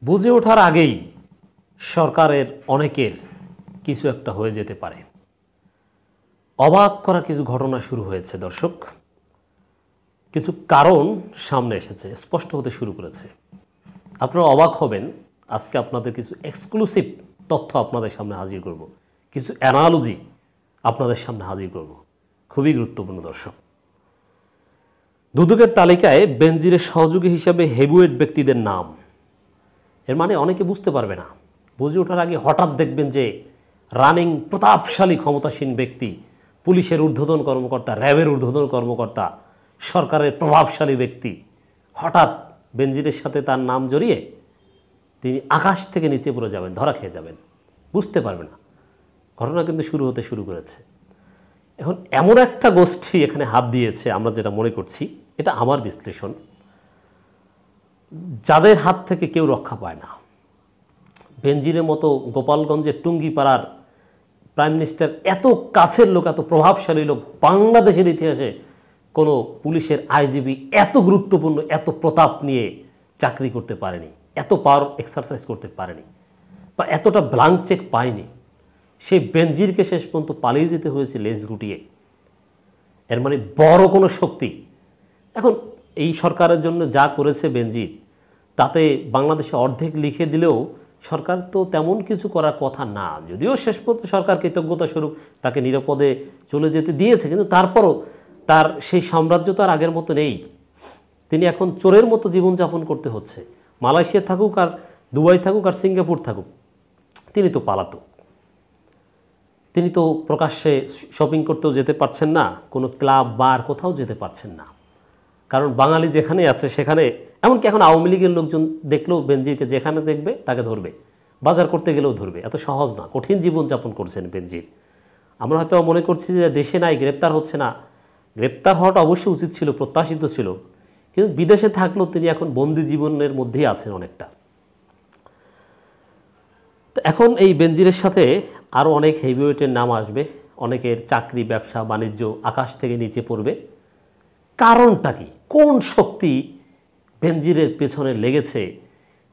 বুঝে ওঠার আগেই সরকারের অনেকের কিছু একটা হয়ে যেতে পারে। অবাক করা কিছু ঘটনা শুরু হয়েছে দর্শক। কিছু কারণ সামনে এসেছে, স্পষ্ট হতে শুরু করেছে। আপনারা অবাক হবেন। আজকে আপনাদের কিছু এক্সক্লুসিভ তথ্য আপনাদের সামনে হাজির করব, কিছু অ্যানালজি আপনাদের সামনে হাজির করব। খুবই গুরুত্বপূর্ণ দর্শক। দুদকের তালিকায় বেনজিরের সহযোগী হিসাবে হেভিওয়েট ব্যক্তিদের নাম। এর মানে অনেকে বুঝতে পারবে না। বুঝে ওঠার আগে হঠাৎ দেখবেন যে রানিং প্রতাপশালী ক্ষমতাসীন ব্যক্তি, পুলিশের ঊর্ধ্বতন কর্মকর্তা, র্যাবের ঊর্ধ্বতন কর্মকর্তা, সরকারের প্রভাবশালী ব্যক্তি, হঠাৎ বেনজিরের সাথে তার নাম জড়িয়ে তিনি আকাশ থেকে নিচে পড়ে যাবেন, ধরা খেয়ে যাবেন, বুঝতে পারবে না। ঘটনা কিন্তু শুরু হতে শুরু করেছে। এখন এমন একটা গোষ্ঠী এখানে হাত দিয়েছে, আমরা যেটা মনে করছি, এটা আমার বিশ্লেষণ, যাদের হাত থেকে কেউ রক্ষা পায় না। বেনজিরের মতো গোপালগঞ্জের টুঙ্গিপাড়ার প্রাইম মিনিস্টার এত কাছের লোক, এত প্রভাবশালী লোক, বাংলাদেশের ইতিহাসে কোনো পুলিশের আইজিপি এত গুরুত্বপূর্ণ, এত প্রতাপ নিয়ে চাকরি করতে পারেনি, এত পাওয়ার এক্সারসাইজ করতে পারেনি, বা এতটা ব্লাঙ্ক চেক পায়নি। সেই বেনজিরকে শেষ পর্যন্ত পালিয়ে যেতে হয়েছে লেজ গুটিয়ে। এর মানে বড় কোনো শক্তি। এখন এই সরকারের জন্য যা করেছে বেনজির, তাতে বাংলাদেশে অর্ধেক লিখে দিলেও সরকার তো তেমন কিছু করার কথা না। যদিও শেষ পর্যন্ত সরকার কৃতজ্ঞতা স্বরূপ তাকে নিরাপদে চলে যেতে দিয়েছে, কিন্তু তারপরও তার সেই সাম্রাজ্য তো আর আগের মতো নেই। তিনি এখন চোরের মতো জীবনযাপন করতে হচ্ছে। মালয়েশিয়া থাকুক আর দুবাই থাকুক আর সিঙ্গাপুর থাকুক, তিনি তো পালাতক। তিনি তো প্রকাশ্যে শপিং করতেও যেতে পারছেন না, কোনো ক্লাব বার কোথাও যেতে পারছেন না। কারণ বাঙালি যেখানে আছে সেখানে, এমনকি এখন আওয়ামী লীগের লোকজন দেখলেও বেনজিরকে যেখানে দেখবে তাকে ধরবে, বাজার করতে গেলেও ধরবে। এত সহজ না, কঠিন জীবনযাপন করছেন বেনজির। আমরা হয়তো মনে করছি যে দেশে নাই, গ্রেপ্তার হচ্ছে না। গ্রেপ্তার হওয়াটা অবশ্যই উচিত ছিল, প্রত্যাশিত ছিল, কিন্তু বিদেশে থাকলেও তিনি এখন বন্দি জীবনের মধ্যেই আছেন অনেকটা। তো এখন এই বেনজিরের সাথে আরও অনেক হেভিওয়েটের নাম আসবে। অনেকের চাকরি, ব্যবসা, বাণিজ্য আকাশ থেকে নিচে পড়বে। কারণটা কি? কোন শক্তি বেনজিরের পেছনে লেগেছে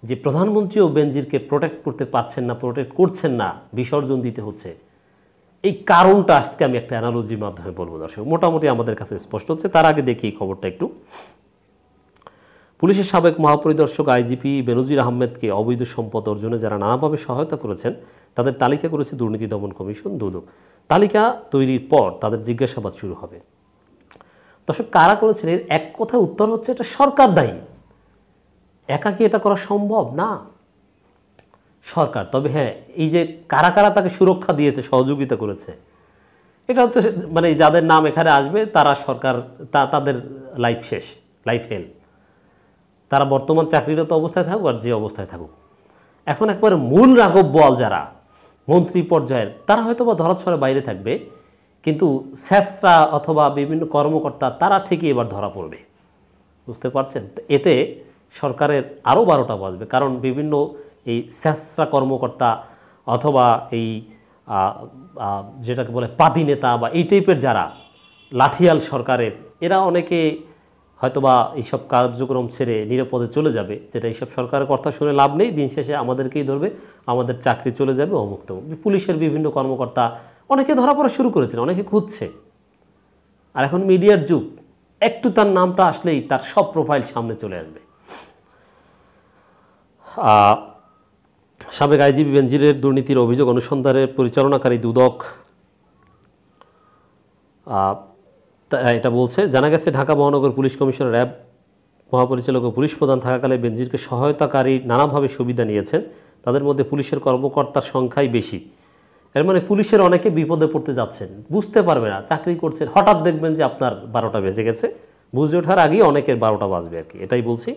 যে প্রধানমন্ত্রীও বেনজিরকে প্রোটেক্ট করতে পারছেন না, প্রোটেক্ট করছেন না, বিসর্জন দিতে হচ্ছে? এই কারণটা আজকে আমি একটা অ্যানালজির মাধ্যমে বলবো দর্শক। মোটামুটি আমাদের কাছে স্পষ্ট হচ্ছে। তার আগে দেখি এই খবরটা একটু। পুলিশের সাবেক মহাপরিদর্শক আইজিপি বেনজির আহমেদকে অবৈধ সম্পদ অর্জনে যারা নানাভাবে সহায়তা করেছেন তাদের তালিকা করেছে দুর্নীতি দমন কমিশন দুদক। তালিকা তৈরির পর তাদের জিজ্ঞাসাবাদ শুরু হবে। দর্শক, কারা করেছেন এর এক কথায় উত্তর হচ্ছে এটা সরকার দায়ী। একা কি এটা করা সম্ভব? না, সরকার। তবে হ্যাঁ, এই যে কারা কারা তাকে সুরক্ষা দিয়েছে, সহযোগিতা করেছে, এটা হচ্ছে মানে যাদের নাম এখানে আসবে তারা সরকার, তাদের লাইফ শেষ, লাইফ হেল। তারা বর্তমান চাকরিরত অবস্থায় থাকুক আর যে অবস্থায় থাকুক, এখন একবারে মূল রাঘব বোয়াল যারা মন্ত্রী পর্যায়ের, তারা হয়তো বা ধরাছোঁয়ার বাইরে থাকবে, কিন্তু স্যাসরা অথবা বিভিন্ন কর্মকর্তা তারা ঠিকই এবার ধরা পড়বে। বুঝতে পারছেন? এতে সরকারের আরও 12টা বাজবে। কারণ বিভিন্ন এই স্যাসরা কর্মকর্তা অথবা এই যেটাকে বলে পাতি নেতা বা এই টাইপের যারা লাঠিয়াল সরকারের, এরা অনেকে হয়তোবা এইসব কার্যক্রম ছেড়ে নিরাপদে চলে যাবে। যেটা এইসব সরকারের কথা শুনে লাভ নেই, দিন শেষে আমাদেরকেই ধরবে, আমাদের চাকরি চলে যাবে, অমুক্ত। পুলিশের বিভিন্ন কর্মকর্তা অনেকে ধরা পড়া শুরু করেছেন, অনেকে খুঁজছে। আর এখন মিডিয়ার যুগ, একটু তার নামটা আসলেই তার সব প্রোফাইল সামনে চলে আসবে। সাবেক আইজিপি বেনজিরের দুর্নীতির অভিযোগ অনুসন্ধানের পরিচালনাকারী দুদক এটা বলছে। জানা গেছে ঢাকা মহানগর পুলিশ কমিশনার, র্যাব মহাপরিচালক ও পুলিশ প্রধান থাকাকালে বেনজিরকে সহায়তাকারী নানাভাবে সুবিধা নিয়েছেন। তাদের মধ্যে পুলিশের কর্মকর্তার সংখ্যাই বেশি। এর মানে পুলিশের অনেকে বিপদে পড়তে যাচ্ছেন, বুঝতে পারবে না, চাকরি করছেন, হঠাৎ দেখবেন যে আপনার 12টা বেজে গেছে। বুঝে ওঠার আগেই অনেকের 12টা বাজবে আর কি, এটাই বলছি।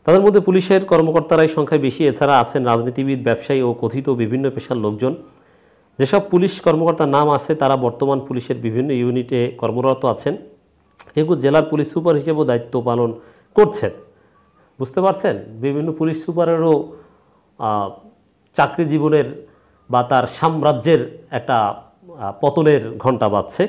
তাদের মধ্যে পুলিশের কর্মকর্তারাই সংখ্যায় বেশি। এছাড়া আছেন রাজনীতিবিদ, ব্যবসায়ী ও কথিত বিভিন্ন পেশার লোকজন। যেসব পুলিশ কর্মকর্তার নাম আছে তারা বর্তমান পুলিশের বিভিন্ন ইউনিটে কর্মরত আছেন। কেউ জেলার পুলিশ সুপার হিসেবেও দায়িত্ব পালন করছেন। বুঝতে পারছেন? বিভিন্ন পুলিশ সুপারেরও চাকরি জীবনের বা তার সাম্রাজ্যের একটা পতনের ঘণ্টা বাজছে।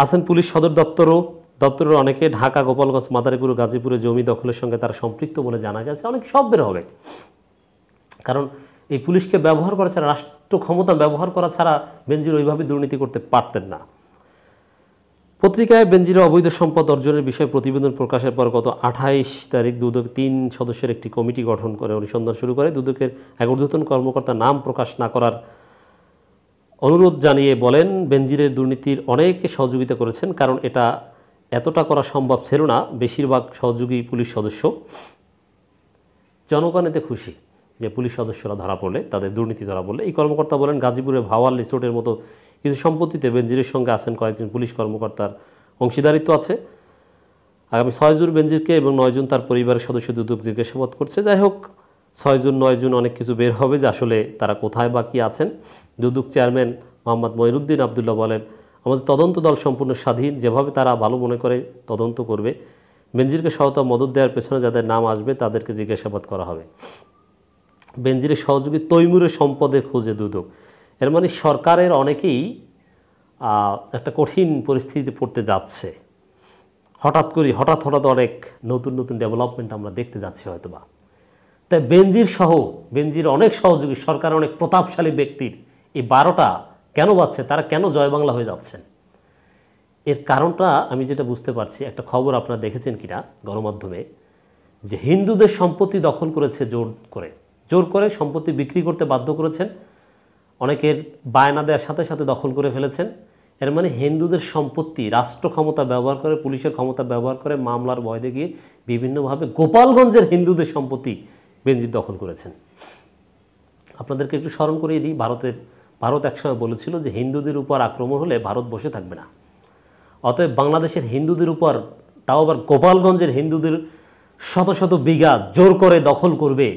আছেন পুলিশ সদর দপ্তরও দপ্তরের অনেকে ঢাকা, গোপালগঞ্জ, মাদারীপুর, গাজীপুরে জমি দখলের সঙ্গে তারা সম্পৃক্ত বলে জানা গেছে। অনেক সব বের হবে, কারণ এই পুলিশকে ব্যবহার করা ছাড়া, রাষ্ট্র ক্ষমতা ব্যবহার করা ছাড়া বেনজির ওইভাবে দুর্নীতি করতে পারতেন না। পত্রিকায় বেনজিরের অবৈধ সম্পদ অর্জনের বিষয়ে প্রতিবেদন প্রকাশের পর গত 28 তারিখ দুদক 3 সদস্যের একটি কমিটি গঠন করে অনুসন্ধান শুরু করে। দুদকের এক ঊর্ধ্বতন কর্মকর্তা নাম প্রকাশ না করার অনুরোধ জানিয়ে বলেন, বেনজিরের দুর্নীতির অনেকে সহযোগিতা করেছেন, কারণ এটা এতটা করা সম্ভব ছিল না। বেশিরভাগ সহযোগী পুলিশ সদস্য। জনগণ এতে খুশি যে পুলিশ সদস্যরা ধরা পড়লে, তাদের দুর্নীতি ধরা পড়লে। এই কর্মকর্তা বলেন, গাজীপুরে ভাওয়াল রিসোর্টের মতো কিছু সম্পত্তিতে বেনজিরের সঙ্গে আছেন কয়েকজন পুলিশ কর্মকর্তার অংশীদারিত্ব আছে। আগামী 6 জুন বেনজিরকে এবং 9 জন তার পরিবারের সদস্য দুদক জিজ্ঞাসাবাদ করছে। যাই হোক, 6 জুন 9 জুন অনেক কিছু বের হবে যে আসলে তারা কোথায় বা কী আছেন। দুদক চেয়ারম্যান মোহাম্মদ মঈনুদ্দিন আবদুল্লাহ বলেন, আমাদের তদন্ত দল সম্পূর্ণ স্বাধীন, যেভাবে তারা ভালো মনে করে তদন্ত করবে। বেনজিরকে সহায়তা মদত দেওয়ার পেছনে যাদের নাম আসবে তাদেরকে জিজ্ঞাসাবাদ করা হবে। বেনজিরের সহযোগী তৈমুরের সম্পদের খোঁজে দুদক। এর মানে সরকারের অনেকেই একটা কঠিন পরিস্থিতিতে পড়তে যাচ্ছে। হঠাৎ অনেক নতুন নতুন ডেভেলপমেন্ট আমরা দেখতে যাচ্ছি হয়তোবা। তাই বেনজির অনেক সহযোগী, সরকারের অনেক প্রতাপশালী ব্যক্তির এই 12টা কেন বাজছে, তারা কেন জয় বাংলা হয়ে যাচ্ছেন? এর কারণটা আমি যেটা বুঝতে পারছি, একটা খবর আপনারা দেখেছেন কিনা গণমাধ্যমে, যে হিন্দুদের সম্পত্তি দখল করেছে জোর করে সম্পত্তি বিক্রি করতে বাধ্য করেছেন। অনেকের বায়না দেওয়ার সাথে সাথে দখল করে ফেলেছেন। এর মানে হিন্দুদের সম্পত্তি রাষ্ট্র ক্ষমতা ব্যবহার করে, পুলিশের ক্ষমতা ব্যবহার করে, মামলার ভয় দেখিয়ে বিভিন্নভাবে গোপালগঞ্জের হিন্দুদের সম্পত্তি বেনজির দখল করেছেন। আপনাদেরকে একটু স্মরণ করিয়ে দিই, ভারত একসময় বলেছিল যে হিন্দুদের উপর আক্রমণ হলে ভারত বসে থাকবে না। অতএব বাংলাদেশের হিন্দুদের উপর, তাও আবার গোপালগঞ্জের হিন্দুদের শত শত বিঘা জোর করে দখল করবে,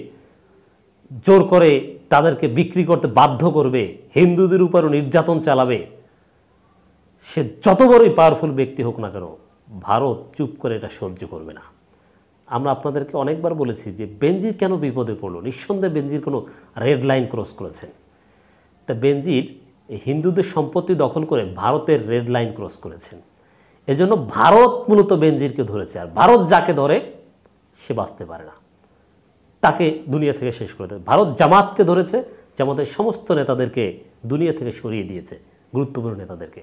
জোর করে তাদেরকে বিক্রি করতে বাধ্য করবে, হিন্দুদের উপরও নির্যাতন চালাবে। সে যত বড়ই পাওয়ারফুল ব্যক্তি হোক না কেন, ভারত চুপ করে এটা সহ্য করবে না। আমরা আপনাদেরকে অনেকবার বলেছি যে বেনজির কেন বিপদে পড়ল। নিঃসন্দেহে বেনজির কোনো রেড লাইন ক্রস করেছেন। তা বেনজির হিন্দুদের সম্পত্তি দখল করে ভারতের রেড লাইন ক্রস করেছেন। এজন্য ভারত মূলত বেনজিরকে ধরেছে, আর ভারত যাকে ধরে সে বাঁচতে পারে না, তাকে দুনিয়া থেকে শেষ করে দেয়। ভারত জামাতকে ধরেছে, জামাতের সমস্ত নেতাদেরকে দুনিয়া থেকে সরিয়ে দিয়েছে, গুরুত্বপূর্ণ নেতাদেরকে।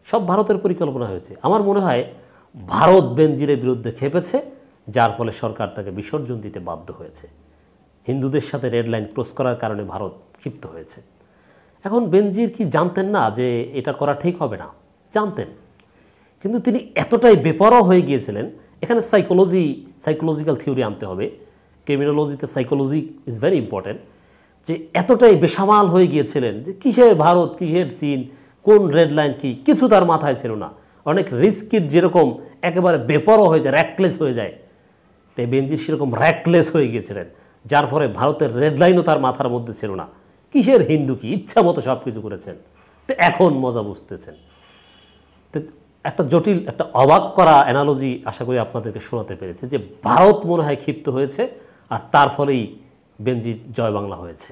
সব ভারতের পরিকল্পনা হয়েছে। আমার মনে হয় ভারত বেনজিরের বিরুদ্ধে খেপেছে, যার ফলে সরকার তাকে বিসর্জন দিতে বাধ্য হয়েছে। হিন্দুদের সাথে রেড লাইন ক্রস করার কারণে ভারত ক্ষিপ্ত হয়েছে। এখন বেনজির কি জানতেন না যে এটা করা ঠিক হবে না? জানতেন, কিন্তু তিনি এতটাই বেপরোয়া হয়ে গিয়েছিলেন। এখানে সাইকোলজিক্যাল থিওরি আনতে হবে। ক্রিমিনোলজিতে সাইকোলজি ইজ ভেরি ইম্পর্টেন্ট। যে এতটাই বেসামাল হয়ে গিয়েছিলেন যে কিসের ভারত, কিসের চীন, কোন রেড লাইন কি, কিছু তার মাথায় ছিল না। অনেক রিস্কির যেরকম একেবারে বেপরোয়া হয়ে যায়, র্যাকলেস হয়ে যায়, তাই বেনজির সেরকম র্যাকলেস হয়ে গিয়েছিলেন, যার ফলে ভারতের রেড লাইনও তার মাথার মধ্যে ছিল না। কিসের হিন্দু কি, ইচ্ছা মতো সব কিছু করেছেন। তো এখন মজা বুঝতেছেন। তো একটা জটিল, একটা অবাক করা অ্যানালজি আশা করি আপনাদেরকে শোনাতে পেরেছে যে ভারত মনে হয় ক্ষিপ্ত হয়েছে, আর তার ফলেই বেনজির জয় বাংলা হয়েছে।